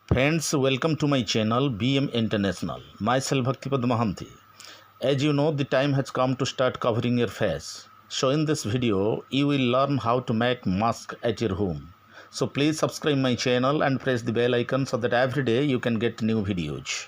Friends, welcome to my channel BM International. Myself Bhaktipad Mahanti. As you know, the time has come to start covering your face. So in this video, you will learn how to make mask at your home. So please subscribe my channel and press the bell icon so that every day you can get new videos.